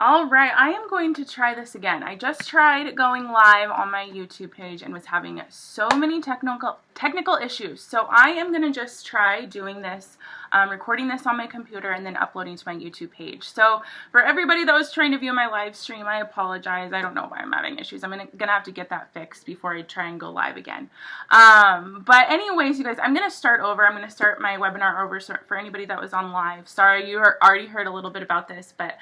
All right, I am going to try this again. I just tried going live on my YouTube page and was having so many technical issues. So I am going to just try doing this, recording this on my computer and then uploading to my YouTube page. So for everybody that was trying to view my live stream, I apologize. I don't know why I'm having issues. I'm going to have to get that fixed before I try and go live again. But anyways, you guys, I'm going to start over. I'm going to start my webinar over for anybody that was on live. Sorry, you already heard a little bit about this, but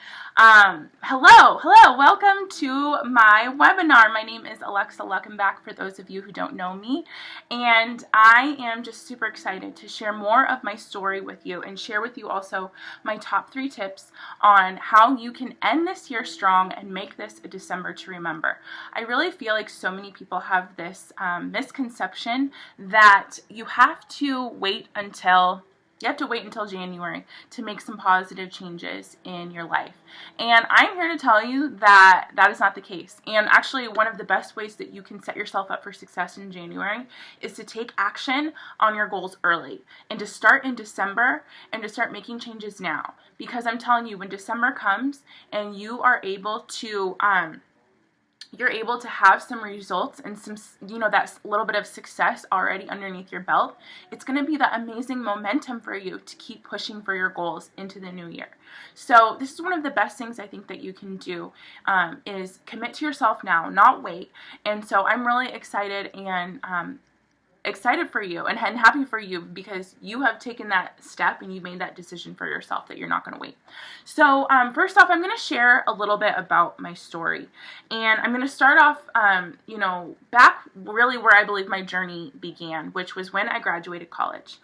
hello, welcome to my webinar. My name is Alexa. Welcome back for those of you who don't know me, and I am just super excited to share more of my story with you and share with you also my top 3 tips on how you can end this year strong and make this a December to remember. I really feel like so many people have this misconception that you have to wait until January to make some positive changes in your life. And I'm here to tell you that that is not the case. And actually, one of the best ways that you can set yourself up for success in January is to take action on your goals early and to start in December and to start making changes now. Because I'm telling you, when December comes and you are able to you're able to have some results and some, that little bit of success already underneath your belt, it's going to be the amazing momentum for you to keep pushing for your goals into the new year. So this is one of the best things I think that you can do, is commit to yourself now, not wait. And so I'm really excited and excited for you and happy for you because you have taken that step and you made that decision for yourself that you're not going to wait. So first off, I'm going to share a little bit about my story, and I'm going to start off back really where I believe my journey began, which was when I graduated college.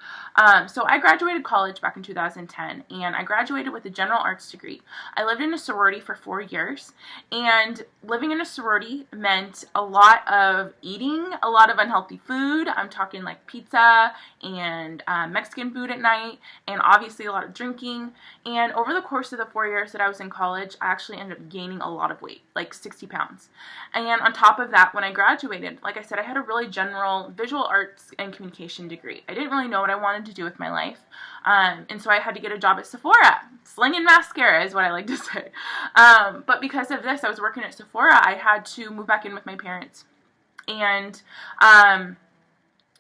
So I graduated college back in 2010, and I graduated with a general arts degree. I lived in a sorority for 4 years, and living in a sorority meant a lot of eating, a lot of unhealthy food. I'm talking like pizza and Mexican food at night, and obviously a lot of drinking. And over the course of the 4 years that I was in college, I actually ended up gaining a lot of weight, like 60 pounds. And on top of that, when I graduated, like I said, I had a really general visual arts and communication degree. I didn't really know what I wanted to do with my life, and so I had to get a job at Sephora. Slinging mascara is what I like to say. But because of this, I was working at Sephora. I had to move back in with my parents, and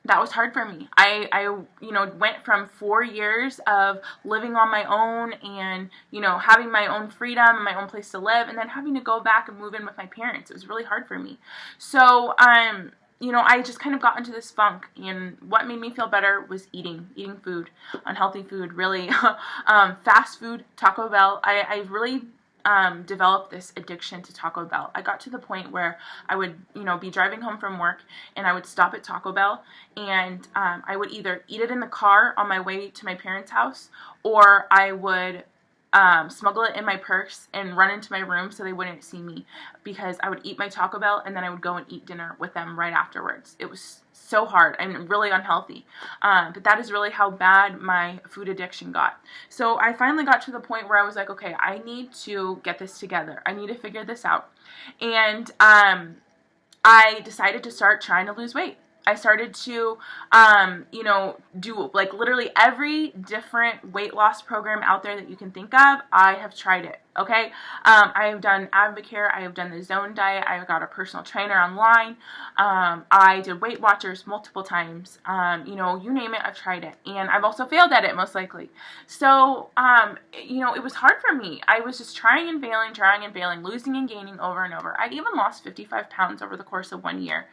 that was hard for me. I went from 4 years of living on my own and, having my own freedom and my own place to live, and then having to go back and move in with my parents. It was really hard for me. So, I just kind of got into this funk, and what made me feel better was eating food, unhealthy food, really, fast food, Taco Bell. I really developed this addiction to Taco Bell. I got to the point where I would, be driving home from work, and I would stop at Taco Bell, and I would either eat it in the car on my way to my parents' house, or I would smuggle it in my purse and run into my room so they wouldn't see me, because I would eat my Taco Bell and then I would go and eat dinner with them right afterwards. It was so hard and really unhealthy, but that is really how bad my food addiction got. So I finally got to the point where I was like, okay, I need to get this together. I need to figure this out. And I decided to start trying to lose weight. I started to, do like literally every different weight loss program out there that you can think of. I have tried it. Okay. I have done Advocare. I have done the Zone diet. I got a personal trainer online. I did Weight Watchers multiple times. You name it, I've tried it. And I've also failed at it, most likely. So, it was hard for me. I was just trying and failing, losing and gaining over and over. I even lost 55 pounds over the course of 1 year,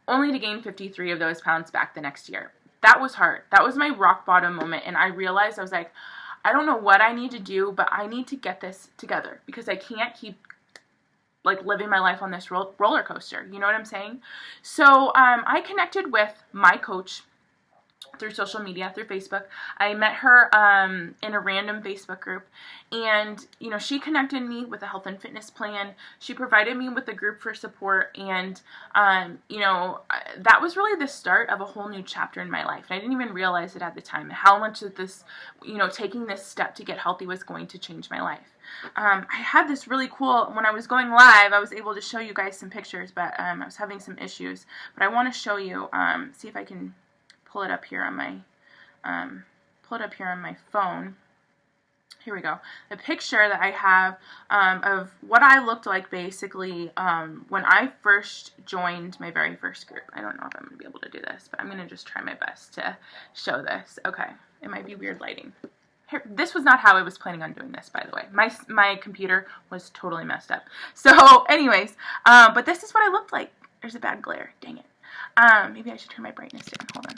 only to gain 53 of those pounds back the next year. That was hard. That was my rock bottom moment, and I realized, I was like, I don't know what I need to do, but I need to get this together, because I can't keep living my life on this roller coaster. You know what I'm saying? So I connected with my coach through social media, through Facebook. I met her in a random Facebook group, and she connected me with a health and fitness plan. She provided me with a group for support, and that was really the start of a whole new chapter in my life. And I didn't even realize it at the time, how much of this, taking this step to get healthy was going to change my life. I had this really cool, when I was going live, I was able to show you guys some pictures, but I was having some issues. But I want to show you, see if I can pull it up here on my phone. here we go, the picture that I have of what I looked like basically when I first joined my very first group. I don't know if I'm going to be able to do this, but I'm going to just try my best to show this. Okay, it might be weird lighting. Here, this was not how I was planning on doing this, by the way. My computer was totally messed up. So anyways, but this is what I looked like. There's a bad glare, dang it. Maybe I should turn my brightness down, hold on.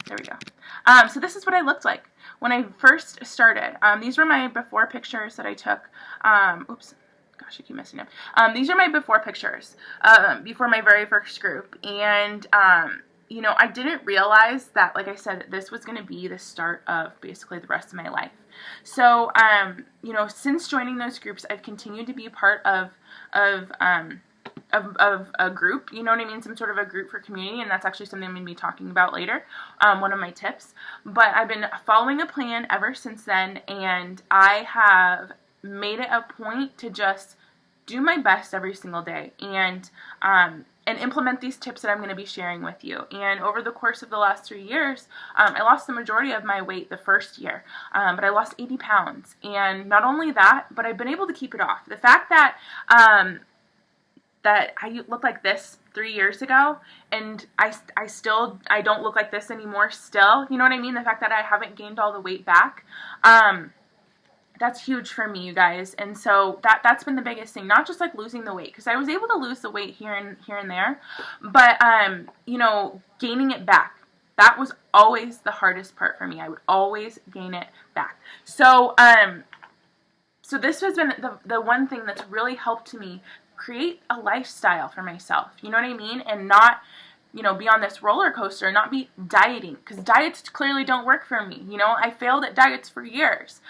There we go. So this is what I looked like when I first started. These were my before pictures that I took. Oops, gosh, I keep messing up. These are my before pictures before my very first group. And, you know, I didn't realize that, like I said, this was going to be the start of basically the rest of my life. So, you know, since joining those groups, I've continued to be a part of a group, you know what I mean, some sort of a group for community, and that's actually something I'm going to be talking about later, one of my tips. But I've been following a plan ever since then, and I have made it a point to just do my best every single day and implement these tips that I'm going to be sharing with you. And over the course of the last 3 years, I lost the majority of my weight the first year, but I lost 80 pounds. And not only that, but I've been able to keep it off. The fact that that I looked like this 3 years ago, and I don't look like this anymore still, you know what I mean? The fact that I haven't gained all the weight back, that's huge for me, you guys. And so that's been the biggest thing, not just like losing the weight, because I was able to lose the weight here and there, but, you know, gaining it back. That was always the hardest part for me. I would always gain it back. So, so this has been the one thing that's really helped me create a lifestyle for myself, you know what I mean? And not, you know, be on this roller coaster, not be dieting, because diets clearly don't work for me. You know, I failed at diets for years.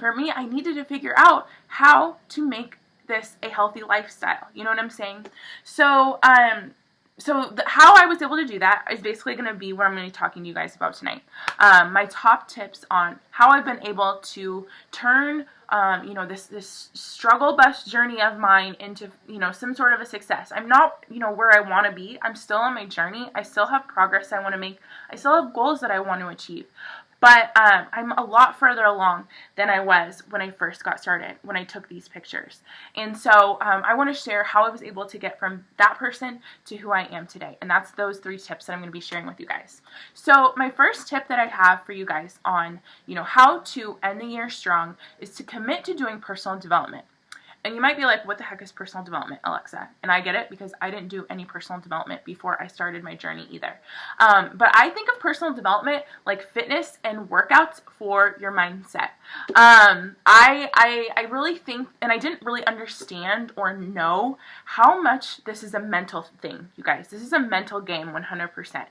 For me, I needed to figure out how to make this a healthy lifestyle. You know what I'm saying? So, how I was able to do that is basically going to be what I'm going to be talking to you guys about tonight. My top tips on how I've been able to turn you know, this struggle bus journey of mine into, you know, some sort of a success. I'm not, you know, where I want to be. I'm still on my journey. I still have progress I want to make. I still have goals that I want to achieve. But I'm a lot further along than I was when I first got started, when I took these pictures. And so I want to share how I was able to get from that person to who I am today. And that's those 3 tips that I'm going to be sharing with you guys. So my first tip that I have for you guys on, you know, how to end the year strong is to commit to doing personal development. And you might be like, what the heck is personal development, Alexa? And I get it, because I didn't do any personal development before I started my journey either. But I think of personal development like fitness and workouts for your mindset. I really think, and I didn't really understand or know how much this is a mental thing, you guys. This is a mental game 100%.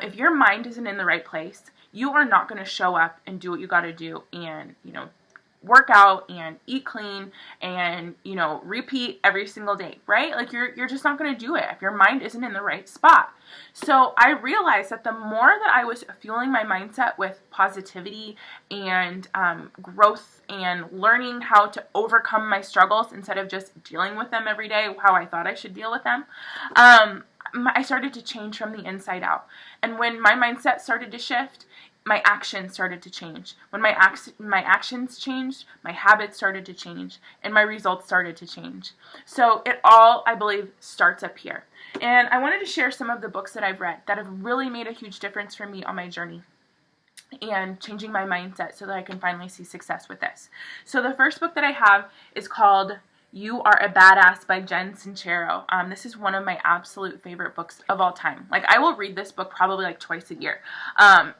If your mind isn't in the right place, you are not going to show up and do what you got to do and, you know, work out and eat clean and, you know, repeat every single day, right? Like you're just not going to do it if your mind isn't in the right spot. So I realized that the more that I was fueling my mindset with positivity and growth and learning how to overcome my struggles instead of just dealing with them every day how I thought I should deal with them, I started to change from the inside out. And when my mindset started to shift, my actions started to change. When my actions changed, my habits started to change, and my results started to change. So it all, I believe, starts up here. And I wanted to share some of the books that I've read that have really made a huge difference for me on my journey and changing my mindset so that I can finally see success with this. So the first book that I have is called You Are a Badass by Jen Sincero. This is one of my absolute favorite books of all time. Like, I will read this book probably like twice a year.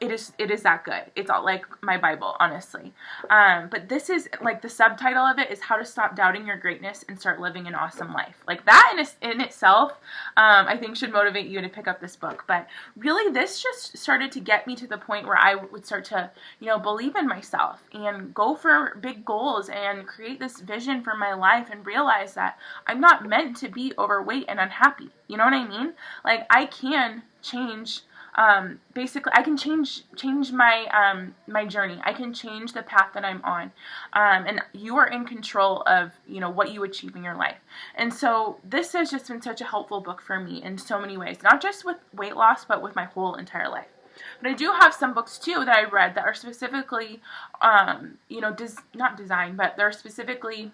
It is that good. It's all like my Bible, honestly. But this is like the subtitle of it is How to Stop Doubting Your Greatness and Start Living an Awesome Life. Like that in itself, I think should motivate you to pick up this book. But really, this just started to get me to the point where I would start to, you know, believe in myself and go for big goals and create this vision for my life and realize that I'm not meant to be overweight and unhappy. You know what I mean? Like, I can change, basically, I can change my, my journey. I can change the path that I'm on. And you are in control of, you know, what you achieve in your life. And so this has just been such a helpful book for me in so many ways, not just with weight loss, but with my whole entire life. But I do have some books too that I read that are specifically, not designed, but they're specifically,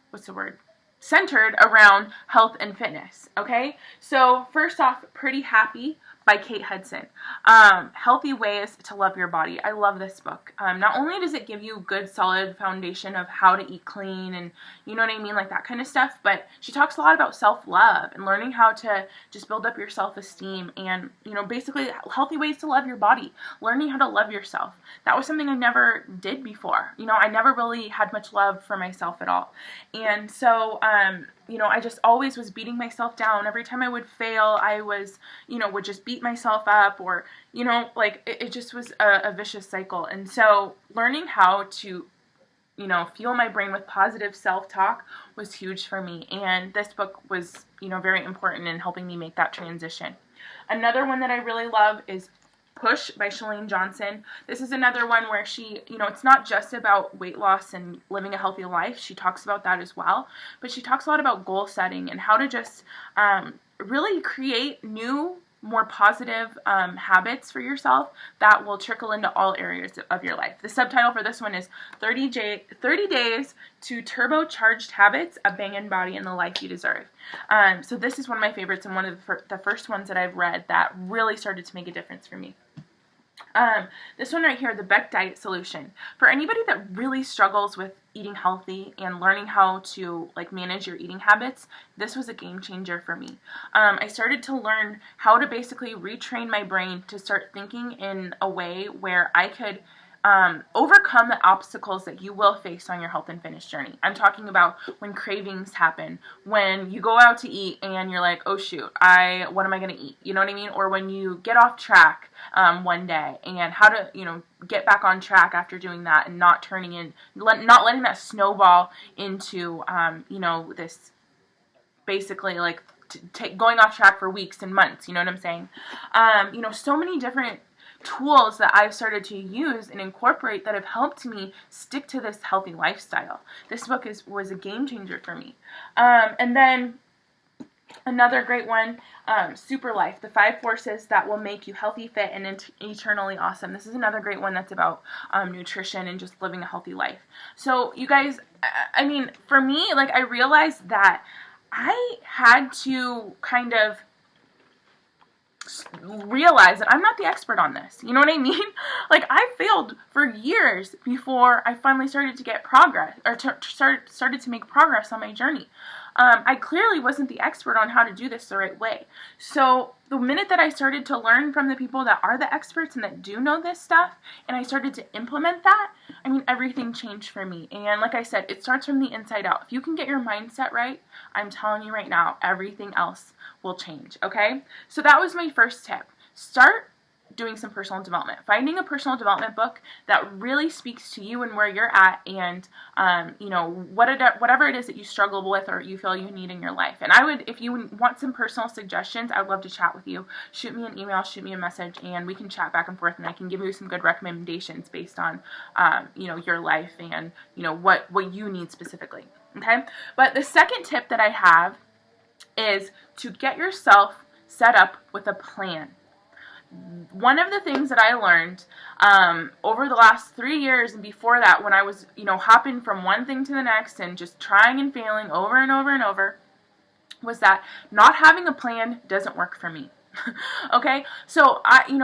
what's the word? Centered around health and fitness. Okay, so first off, Pretty Happy by Kate Hudson. Healthy Ways to Love Your Body. I love this book. Not only does it give you a good solid foundation of how to eat clean and you know what I mean, like that kind of stuff, but she talks a lot about self-love and learning how to just build up your self-esteem and, basically healthy ways to love your body, learning how to love yourself. That was something I never did before. I never really had much love for myself at all. And so, I just always was beating myself down. Every time I would fail, I was, would just beat myself up or, it just was a vicious cycle. And so learning how to, fuel my brain with positive self-talk was huge for me. And this book was, very important in helping me make that transition. Another one that I really love is Push by Chalene Johnson. This is another one where she, it's not just about weight loss and living a healthy life. She talks about that as well. But she talks a lot about goal setting and how to just really create new, more positive habits for yourself that will trickle into all areas of your life. The subtitle for this one is 30 Days to Turbocharged Habits, a Bangin' Body, and the Life You Deserve. So this is one of my favorites and one of the first ones that I've read that really started to make a difference for me. This one right here, the Beck Diet Solution. For anybody that really struggles with eating healthy and learning how to manage your eating habits, this was a game changer for me. I started to learn how to basically retrain my brain to start thinking in a way where I could overcome the obstacles that you will face on your health and fitness journey. I'm talking about when cravings happen, when you go out to eat and you're like, oh shoot, what am I going to eat? You know what I mean? Or when you get off track one day and how to, get back on track after doing that and not not letting that snowball into, this basically going off track for weeks and months. You know what I'm saying? So many different tools that I've started to use and incorporate that have helped me stick to this healthy lifestyle. This book was a game changer for me. And then another great one, Super Life, the 5 Forces that will make you healthy, fit, and eternally awesome. This is another great one that's about nutrition and just living a healthy life. So you guys, for me, I realized that I had to kind of realize that I'm not the expert on this. You know what I mean? I failed for years before I finally started to get progress or started to make progress on my journey. I clearly wasn't the expert on how to do this the right way. So the minute that I started to learn from the people that are the experts and that do know this stuff, and I started to implement that, everything changed for me. And like I said, it starts from the inside out. If you can get your mindset right, I'm telling you right now, everything else will change, okay? So that was my first tip. Start doing some personal development. Finding a personal development book that really speaks to you and where you're at and, whatever it is that you struggle with or you feel you need in your life. And if you want some personal suggestions, I would love to chat with you. Shoot me an email, shoot me a message, and we can chat back and forth and I can give you some good recommendations based on, your life and, what you need specifically. Okay? But the second tip that I have is to get yourself set up with a plan. One of the things that I learned over the last 3 years and before that when I was, hopping from one thing to the next and just trying and failing over and over and over was that not having a plan doesn't work for me. Okay, so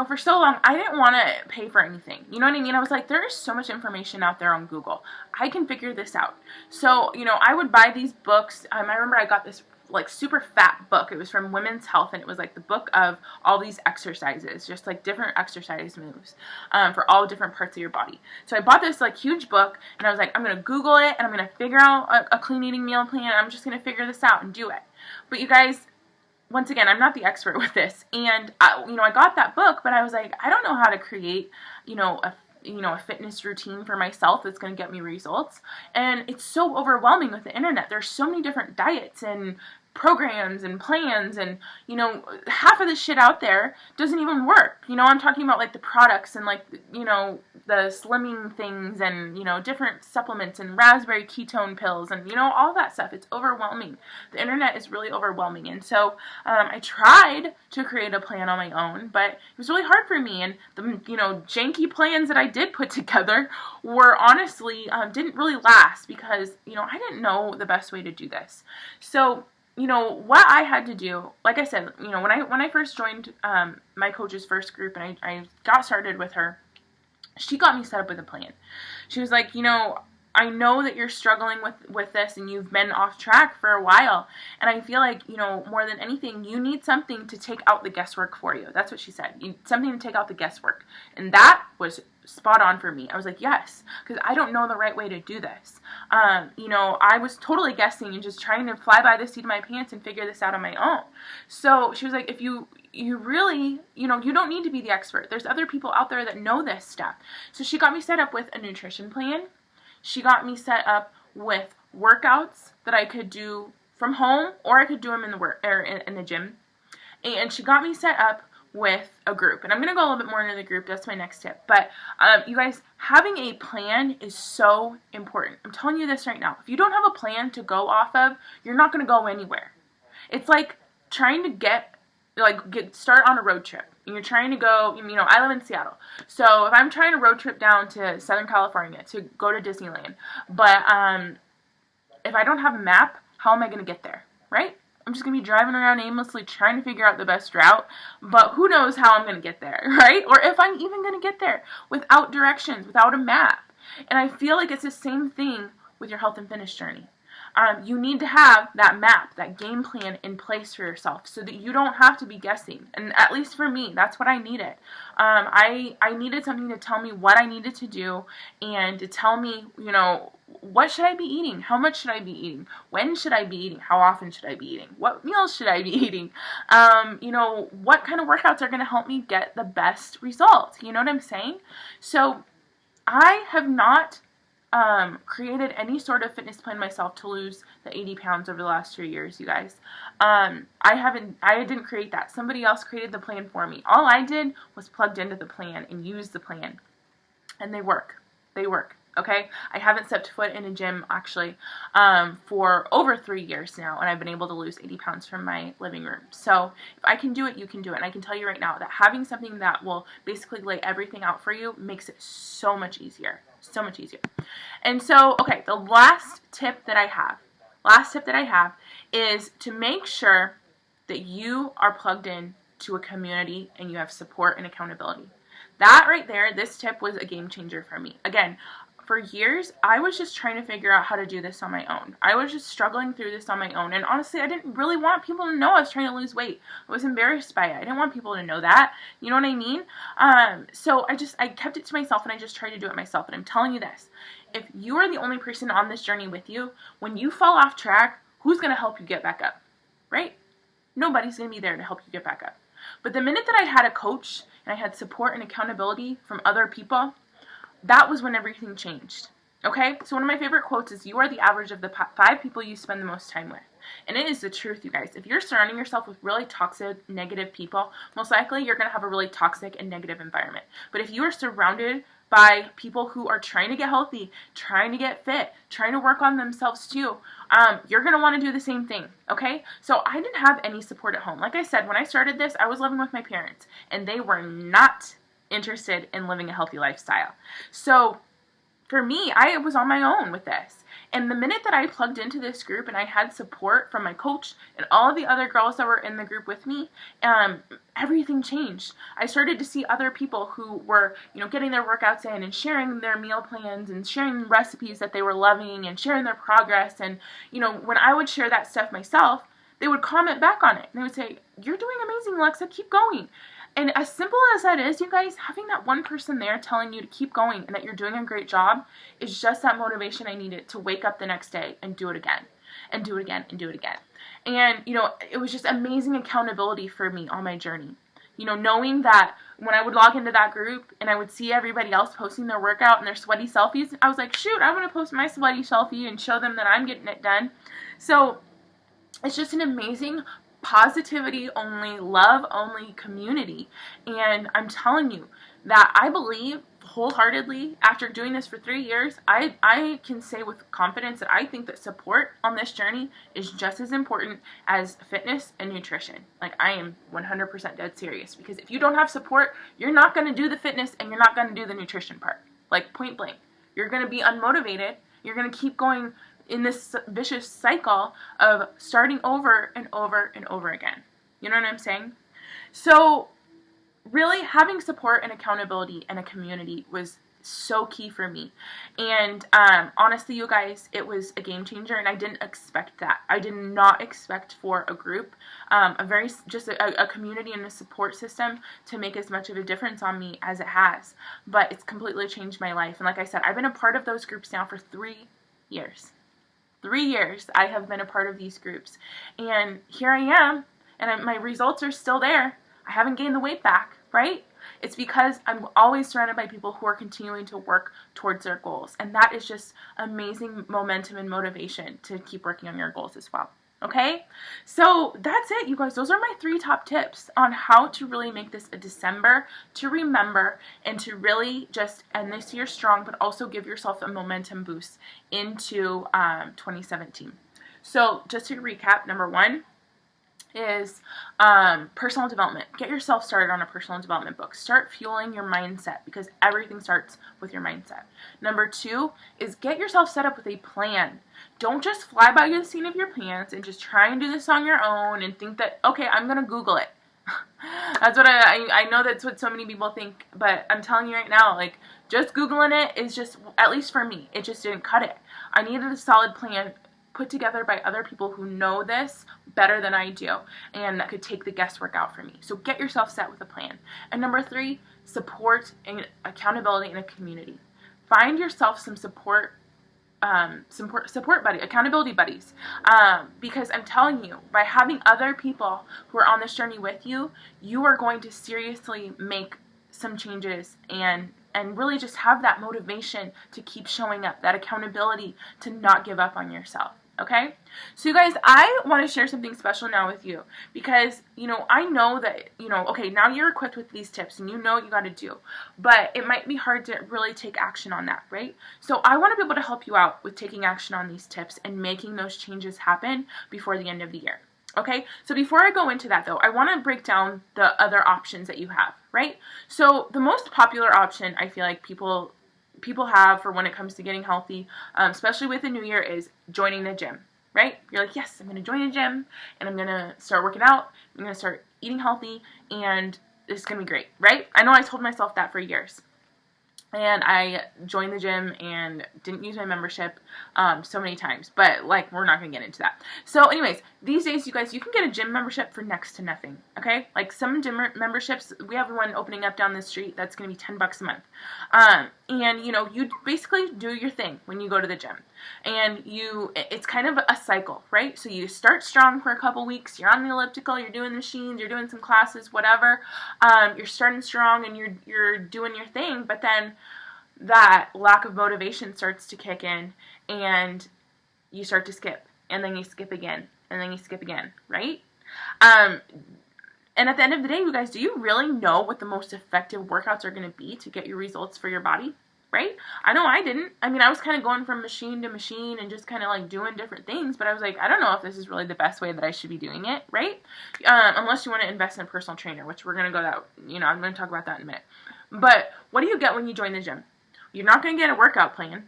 for so long I didn't want to pay for anything. You know what I mean? I was like, there is so much information out there on Google. I can figure this out. So I would buy these books. I remember I got this super fat book. It was from Women's Health, and it was the book of all these exercises, just different exercise moves for all different parts of your body. So I bought this huge book, and I was like, I'm gonna Google it, and I'm gonna figure out a clean eating meal plan. I'm just gonna figure this out and do it. But you guys, once again, I'm not the expert with this, and I got that book, but I was like, I don't know how to create a fitness routine for myself that's going to get me results. And it's so overwhelming with the internet. There's so many different diets and programs and plans, and, you know, half of the shit out there doesn't even work. You know, I'm talking about, like, the products and, like, you know, the slimming things and, you know, different supplements and raspberry ketone pills and, you know, all that stuff. It's overwhelming. The internet is really overwhelming. And so I tried to create a plan on my own, but it was really hard for me. And the, you know, janky plans that I did put together were honestly, didn't really last because, you know, I didn't know the best way to do this. So, you know, what I had to do, like I said, you know, when I first joined my coach's first group and I got started with her, she got me set up with a plan. She was like, you know, I know that you're struggling with this and you've been off track for a while. And I feel like, you know, more than anything, you need something to take out the guesswork for you. That's what she said. You need something to take out the guesswork. And that was spot on for me. I was like, yes, because I don't know the right way to do this. You know, I was totally guessing and just trying to fly by the seat of my pants and figure this out on my own. So she was like, if you really, you know, you don't need to be the expert. There's other people out there that know this stuff. So she got me set up with a nutrition plan. She got me set up with workouts that I could do from home, or I could do them in the gym. And she got me set up with a group. And I'm going to go a little bit more into the group. That's my next tip. But you guys, having a plan is so important. I'm telling you this right now. If you don't have a plan to go off of, you're not going to go anywhere. It's like trying to start on a road trip. And you're trying to go, you know, I live in Seattle. So if I'm trying to road trip down to Southern California to go to Disneyland, but if I don't have a map, how am I going to get there, right? I'm just going to be driving around aimlessly trying to figure out the best route, but who knows how I'm going to get there, right? Or if I'm even going to get there without directions, without a map. And I feel like it's the same thing with your health and fitness journey. You need to have that map, that game plan in place for yourself so that you don't have to be guessing. And at least for me, that's what I needed. I needed something to tell me what I needed to do and to tell me, you know, what should I be eating? How much should I be eating? When should I be eating? How often should I be eating? What meals should I be eating? You know, what kind of workouts are going to help me get the best results? You know what I'm saying? So I have not created any sort of fitness plan myself to lose the 80 pounds over the last 3 years, you guys. I didn't create that. Somebody else created the plan for me. All I did was plugged into the plan and used the plan. And they work. They work. Okay? I haven't stepped foot in a gym, actually, for over 3 years now, and I've been able to lose 80 pounds from my living room. So if I can do it, you can do it. And I can tell you right now that having something that will basically lay everything out for you makes it so much easier. So much easier. And so, okay, the last tip that I have is to make sure that you are plugged in to a community and you have support and accountability. That right there, this tip was a game changer for me. Again, for years, I was just trying to figure out how to do this on my own. I was just struggling through this on my own. And honestly, I didn't really want people to know I was trying to lose weight. I was embarrassed by it. I didn't want people to know that. You know what I mean? So I kept it to myself and I just tried to do it myself. And I'm telling you this, if you are the only person on this journey with you, when you fall off track, who's going to help you get back up? Right? Nobody's going to be there to help you get back up. But the minute that I had a coach and I had support and accountability from other people, that was when everything changed. Okay? So one of my favorite quotes is, you are the average of the 5 people you spend the most time with. And it is the truth, you guys. If you're surrounding yourself with really toxic, negative people, most likely you're going to have a really toxic and negative environment. But if you are surrounded by people who are trying to get healthy, trying to get fit, trying to work on themselves too, you're going to want to do the same thing, okay? So I didn't have any support at home. Like I said, when I started this, I was living with my parents, and they were not interested in living a healthy lifestyle. So for me, I was on my own with this. And the minute that I plugged into this group and I had support from my coach and all of the other girls that were in the group with me, everything changed. I started to see other people who were, you know, getting their workouts in and sharing their meal plans and sharing recipes that they were loving and sharing their progress. And, you know, when I would share that stuff myself, they would comment back on it. And they would say, "You're doing amazing, Alexa, keep going." And as simple as that is, you guys, having that one person there telling you to keep going and that you're doing a great job is just that motivation I needed to wake up the next day and do it again and do it again and do it again. And, you know, it was just amazing accountability for me on my journey. You know, knowing that when I would log into that group and I would see everybody else posting their workout and their sweaty selfies, I was like, shoot, I want to post my sweaty selfie and show them that I'm getting it done. So it's just an amazing positivity only, love only community. And I'm telling you that I believe wholeheartedly, after doing this for 3 years, I can say with confidence that I think that support on this journey is just as important as fitness and nutrition. Like, I am 100% dead serious, because if you don't have support, you're not going to do the fitness and you're not going to do the nutrition part. Like, point blank. You're going to be unmotivated. You're going to keep going in this vicious cycle of starting over and over and over again. You know what I'm saying? So really, having support and accountability and a community was so key for me. And honestly, you guys, it was a game changer, and I didn't expect that. I did not expect for a group, a community and a support system to make as much of a difference on me as it has. But it's completely changed my life. And like I said, I've been a part of those groups now for 3 years. 3 years I have been a part of these groups, and here I am, and my results are still there. I haven't gained the weight back, right? It's because I'm always surrounded by people who are continuing to work towards their goals, and that is just amazing momentum and motivation to keep working on your goals as well. Okay, so that's it, you guys. Those are my 3 top tips on how to really make this a December to remember, and to really just end this year strong, but also give yourself a momentum boost into 2017. So just to recap, number 1 is personal development. Get yourself started on a personal development book. Start fueling your mindset, because everything starts with your mindset. Number 2 is get yourself set up with a plan. Don't just fly by the scene of your plans and just try and do this on your own and think that, okay, I'm going to Google it. That's what I know that's what so many people think, but I'm telling you right now, like, just Googling it is just, at least for me, it just didn't cut it. I needed a solid plan put together by other people who know this better than I do, and that could take the guesswork out for me. So get yourself set with a plan. And number 3, support and accountability in a community. Find yourself some support buddy, accountability buddies, because I'm telling you, by having other people who are on this journey with you, you are going to seriously make some changes and really just have that motivation to keep showing up, that accountability to not give up on yourself. Okay? So you guys, I want to share something special now with you, because, I know that, okay, now you're equipped with these tips and you know what you got to do, but it might be hard to really take action on that, right? So I want to be able to help you out with taking action on these tips and making those changes happen before the end of the year. Okay, so before I go into that though, I want to break down the other options that you have, right? So the most popular option I feel like people have for when it comes to getting healthy, especially with the new year, is joining the gym, right? You're like, yes, I'm going to join a gym, and I'm going to start working out, I'm going to start eating healthy, and it's going to be great, right? I know I told myself that for years. And I joined the gym and didn't use my membership so many times. But, we're not going to get into that. So, anyways, these days, you guys, you can get a gym membership for next to nothing, okay? Like, some gym memberships, we have one opening up down the street that's going to be $10 a month. And, you basically do your thing when you go to the gym. And it's kind of a cycle, right? So you start strong for a couple weeks, you're on the elliptical, you're doing the machines, you're doing some classes, whatever. You're starting strong and you're doing your thing, but then that lack of motivation starts to kick in, and you start to skip, and then you skip again, and then you skip again, right? And at the end of the day, you guys, do you really know what the most effective workouts are going to be to get your results for your body? Right? I know I didn't. I mean, I was kind of going from machine to machine and just kind of doing different things, but I was like, I don't know if this is really the best way that I should be doing it, right? Unless you want to invest in a personal trainer, which we're going to go that, I'm going to talk about that in a minute. But what do you get when you join the gym? You're not going to get a workout plan.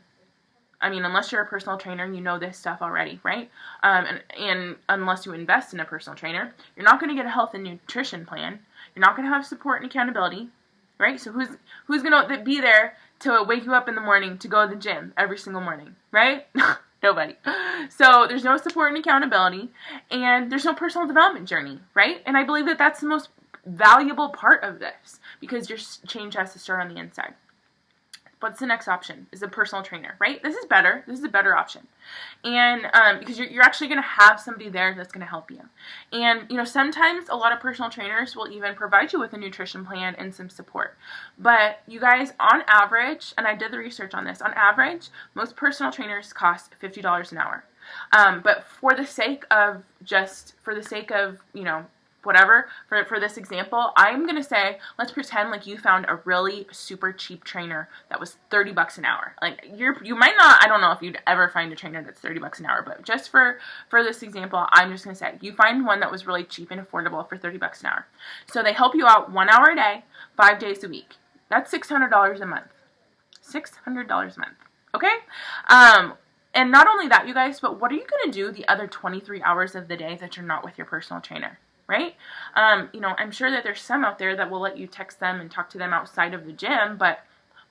I mean, unless you're a personal trainer and you know this stuff already, right? And unless you invest in a personal trainer, you're not going to get a health and nutrition plan. You're not going to have support and accountability, right? So who's going to be there to wake you up in the morning to go to the gym every single morning, right? Nobody. So there's no support and accountability, and there's no personal development journey, right? And I believe that that's the most valuable part of this, because your change has to start on the inside. What's the next option? Is a personal trainer, right? This is better. This is a better option. And because you're actually going to have somebody there that's going to help you. And, sometimes a lot of personal trainers will even provide you with a nutrition plan and some support. But you guys, on average, and I did the research on this, on average, most personal trainers cost $50 an hour. But for the sake of whatever, for this example, I'm going to say, let's pretend like you found a really super cheap trainer that was $30 an hour. Like you might not, I don't know if you'd ever find a trainer that's $30 an hour, but just for this example, I'm just going to say you find one that was really cheap and affordable for $30 an hour. So they help you out 1 hour a day, 5 days a week. That's $600 a month. $600 a month. Okay? And not only that, you guys, but what are you going to do the other 23 hours of the day that you're not with your personal trainer? Right? I'm sure that there's some out there that will let you text them and talk to them outside of the gym, but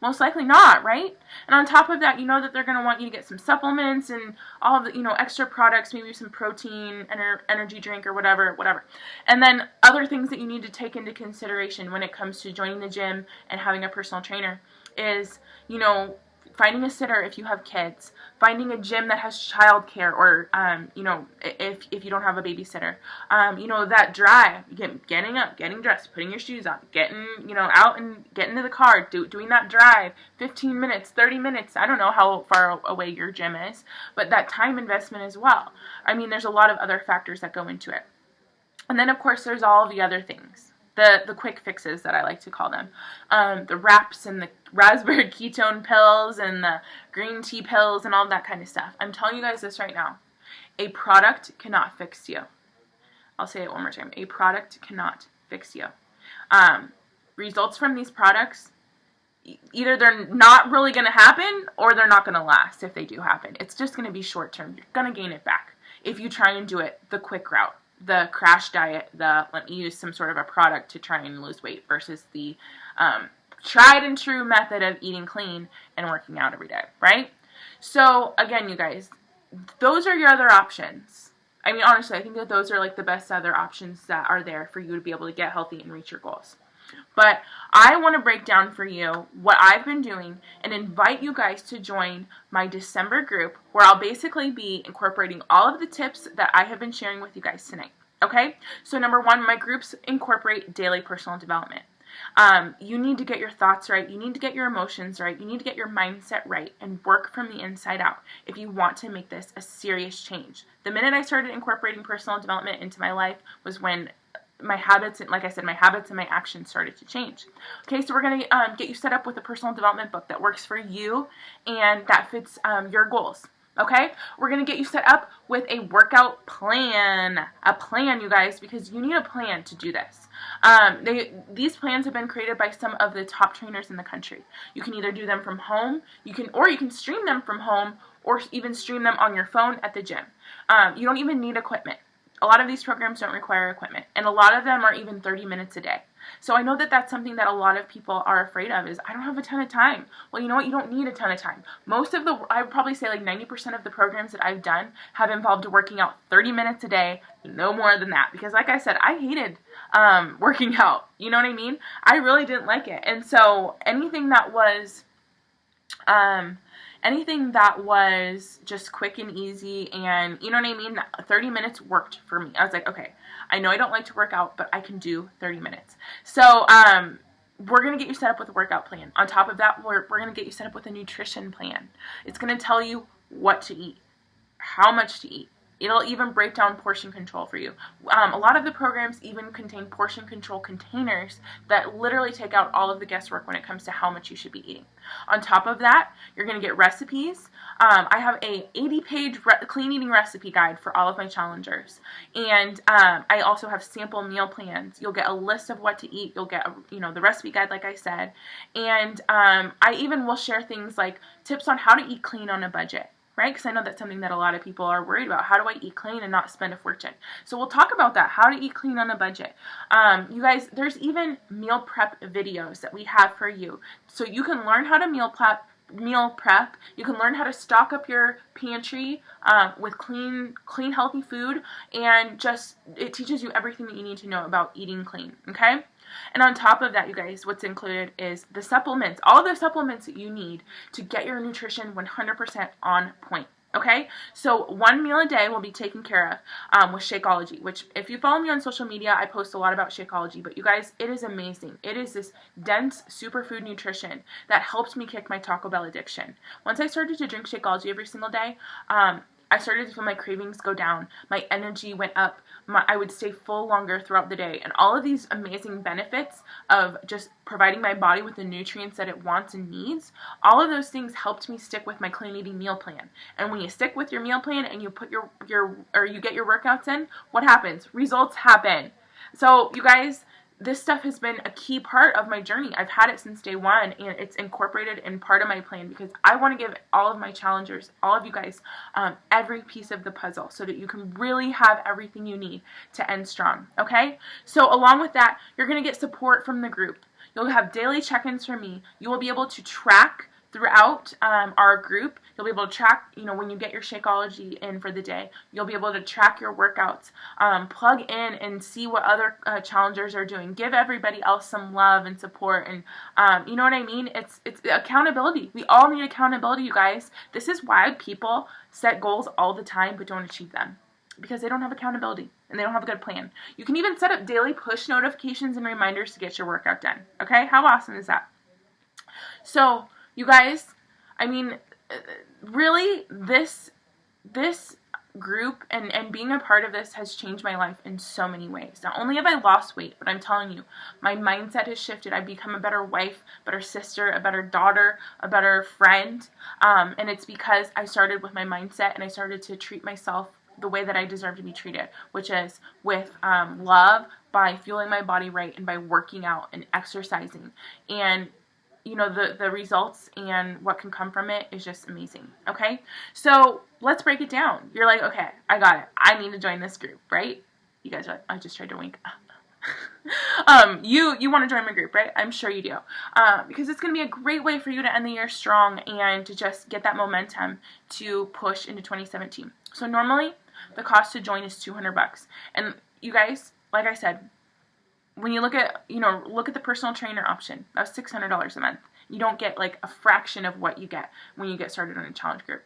most likely not, right? And on top of that, you know that they're going to want you to get some supplements and all of the, extra products, maybe some protein, energy drink or whatever. And then other things that you need to take into consideration when it comes to joining the gym and having a personal trainer is, finding a sitter if you have kids, finding a gym that has childcare, or if you don't have a babysitter, that drive, getting up, getting dressed, putting your shoes on, getting out and getting to the car, doing that drive, 15 minutes, 30 minutes. I don't know how far away your gym is, but that time investment as well. I mean, there's a lot of other factors that go into it. And then of course there's all the other things. The quick fixes that I like to call them. The wraps and the raspberry ketone pills and the green tea pills and all that kind of stuff. I'm telling you guys this right now. A product cannot fix you. I'll say it one more time. A product cannot fix you. Results from these products, either they're not really going to happen or they're not going to last if they do happen. It's just going to be short term. You're going to gain it back if you try and do it the quick route. The crash diet, let me use some sort of a product to try and lose weight, versus the tried and true method of eating clean and working out every day, right? So again, you guys, those are your other options. I mean, honestly, I think that those are like the best other options that are there for you to be able to get healthy and reach your goals. But I want to break down for you what I've been doing and invite you guys to join my December group, where I'll basically be incorporating all of the tips that I have been sharing with you guys tonight. Okay? So number one, my groups incorporate daily personal development. You need to get your thoughts right. You need to get your emotions right. You need to get your mindset right and work from the inside out if you want to make this a serious change. The minute I started incorporating personal development into my life was when my habits, like I said, my habits and my actions started to change. Okay, so we're going to get you set up with a personal development book that works for you and that fits your goals. Okay, we're going to get you set up with a workout plan. A plan, you guys, because you need a plan to do this. These plans have been created by some of the top trainers in the country. You can either do them from home, you can stream them from home, or even stream them on your phone at the gym. You don't even need equipment. A lot of these programs don't require equipment, and a lot of them are even 30 minutes a day. So I know that that's something that a lot of people are afraid of, is I don't have a ton of time. Well, you know what? You don't need a ton of time. I would probably say like 90% of the programs that I've done have involved working out 30 minutes a day, no more than that. Because like I said, I hated working out. You know what I mean? I really didn't like it. And so anything that was just quick and easy, and you know what I mean, 30 minutes worked for me. I was like, okay, I know I don't like to work out, but I can do 30 minutes. So we're going to get you set up with a workout plan. On top of that, we're going to get you set up with a nutrition plan. It's going to tell you what to eat, how much to eat. It'll even break down portion control for you. A lot of the programs even contain portion control containers that literally take out all of the guesswork when it comes to how much you should be eating. On top of that, you're going to get recipes. I have a 80-page clean eating recipe guide for all of my challengers. And I also have sample meal plans. You'll get a list of what to eat. You'll get the recipe guide, like I said. And I even will share things like tips on how to eat clean on a budget. Right? Because I know that's something that a lot of people are worried about. How do I eat clean and not spend a fortune? So we'll talk about that, how to eat clean on a budget. You guys, there's even meal prep videos that we have for you. So you can learn how to meal prep. You can learn how to stock up your pantry with clean, healthy food, and it teaches you everything that you need to know about eating clean, okay? And on top of that, you guys, what's included is the supplements, all the supplements that you need to get your nutrition 100% on point. Okay, so one meal a day will be taken care of with Shakeology, which if you follow me on social media, I post a lot about Shakeology, but you guys, it is amazing. It is this dense superfood nutrition that helps me kick my Taco Bell addiction. Once I started to drink Shakeology every single day, I started to feel my cravings go down. My energy went up. I would stay full longer throughout the day. And all of these amazing benefits of just providing my body with the nutrients that it wants and needs, all of those things helped me stick with my clean eating meal plan. And when you stick with your meal plan and you put you get your workouts in, what happens? Results happen. So you guys, this stuff has been a key part of my journey. I've had it since day one, and it's incorporated in part of my plan because I want to give all of my challengers, all of you guys, every piece of the puzzle so that you can really have everything you need to end strong, okay? So along with that, you're going to get support from the group. You'll have daily check-ins from me. You will be able to track throughout our group. You'll be able to track, when you get your Shakeology in for the day, you'll be able to track your workouts, plug in and see what other challengers are doing. Give everybody else some love and support, and you know what I mean? It's accountability. We all need accountability, you guys. This is why people set goals all the time but don't achieve them, because they don't have accountability and they don't have a good plan. You can even set up daily push notifications and reminders to get your workout done. Okay? How awesome is that? So, you guys, I mean, really, this group and being a part of this has changed my life in so many ways. Not only have I lost weight, but I'm telling you, my mindset has shifted. I've become a better wife, better sister, a better daughter, a better friend, and it's because I started with my mindset and I started to treat myself the way that I deserve to be treated, which is with love, by fueling my body right, and by working out and exercising. And the results and what can come from it is just amazing, okay? So let's break it down. You're like, okay, I got it. I need to join this group, right? You guys are like, I just tried to wink. You want to join my group, right? I'm sure you do. Because it's going to be a great way for you to end the year strong and to just get that momentum to push into 2017. So normally, the cost to join is $200. And you guys, like I said, when you look at the personal trainer option, that's $600 a month. You don't get like a fraction of what you get when you get started on a challenge group.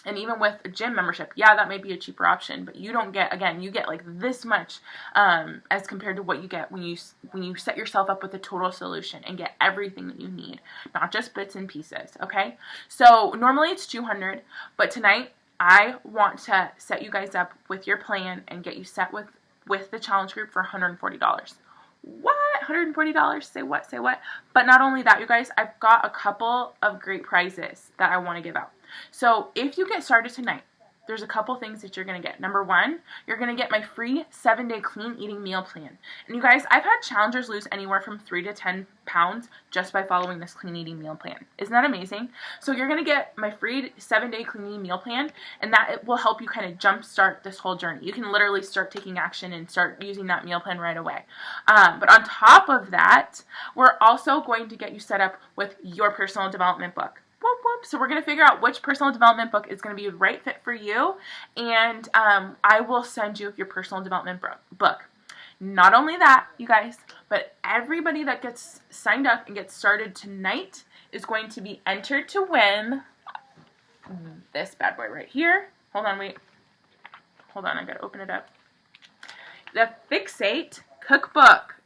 And even with a gym membership, yeah, that may be a cheaper option, but you don't get, again, you get like this much as compared to what you get when you set yourself up with a total solution and get everything that you need, not just bits and pieces, okay? So normally it's $200, but tonight I want to set you guys up with your plan and get you set with the challenge group for $140. What? $140? Say what? Say what? But not only that, you guys, I've got a couple of great prizes that I want to give out. So if you get started tonight, there's a couple things that you're going to get. Number one, you're going to get my free 7-day clean eating meal plan. And you guys, I've had challengers lose anywhere from 3 to 10 pounds just by following this clean eating meal plan. Isn't that amazing? So you're going to get my free 7-day clean eating meal plan, and that it will help you kind of jumpstart this whole journey. You can literally start taking action and start using that meal plan right away. But on top of that, we're also going to get you set up with your personal development book. Whoop, whoop. So we're going to figure out which personal development book is going to be the right fit for you, and I will send you your personal development book. Not only that, you guys, but everybody that gets signed up and gets started tonight is going to be entered to win this bad boy right here. Hold on, I got to open it up. The Fixate cookbook.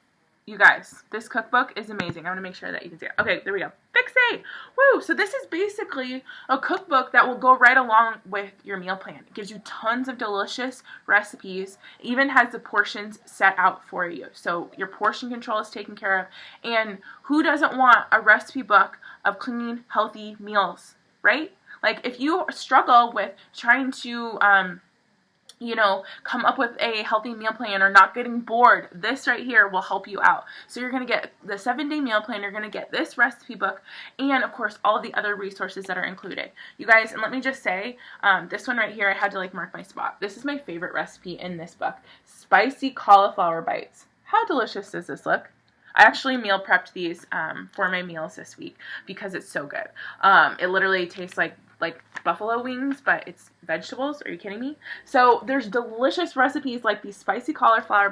You guys, this cookbook is amazing. I want to make sure that you can see it. Okay, there we go. Fixate! Woo! So this is basically a cookbook that will go right along with your meal plan. It gives you tons of delicious recipes. It even has the portions set out for you. So your portion control is taken care of. And who doesn't want a recipe book of clean, healthy meals, right? Like if you struggle with trying to come up with a healthy meal plan or not getting bored, this right here will help you out. So you're going to get the 7-day meal plan, you're going to get this recipe book, and of course all the other resources that are included. You guys, and let me just say, this one right here, I had to mark my spot. This is my favorite recipe in this book. Spicy cauliflower bites. How delicious does this look? I actually meal prepped these for my meals this week because it's so good. It literally tastes like buffalo wings, but it's vegetables. Are you kidding me? So there's delicious recipes like these spicy cauliflower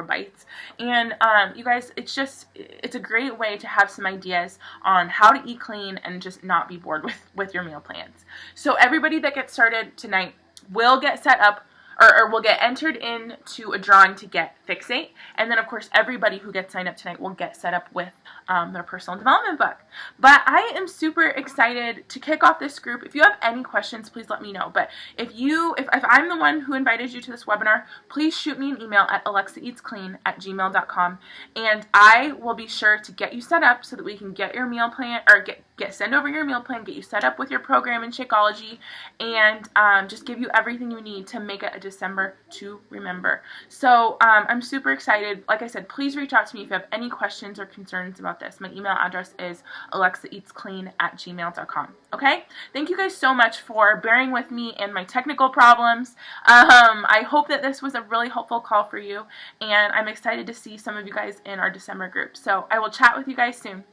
bites, and you guys, it's a great way to have some ideas on how to eat clean and just not be bored with your meal plans. So everybody that gets started tonight will get set up or will get entered into a drawing to get Fixate. And then, of course, everybody who gets signed up tonight will get set up with their personal development book. But I am super excited to kick off this group. If you have any questions, please let me know. But if I'm the one who invited you to this webinar, please shoot me an email at alexaeatsclean@gmail.com, and I will be sure to get you set up so that we can get your meal plan, or send over your meal plan, get you set up with your program in Shakeology, and just give you everything you need to make it a December to remember. So I'm super excited. Like I said, please reach out to me if you have any questions or concerns about this. My email address is alexaeatsclean@gmail.com. Okay? Thank you guys so much for bearing with me and my technical problems. I hope that this was a really helpful call for you, and I'm excited to see some of you guys in our December group. So I will chat with you guys soon.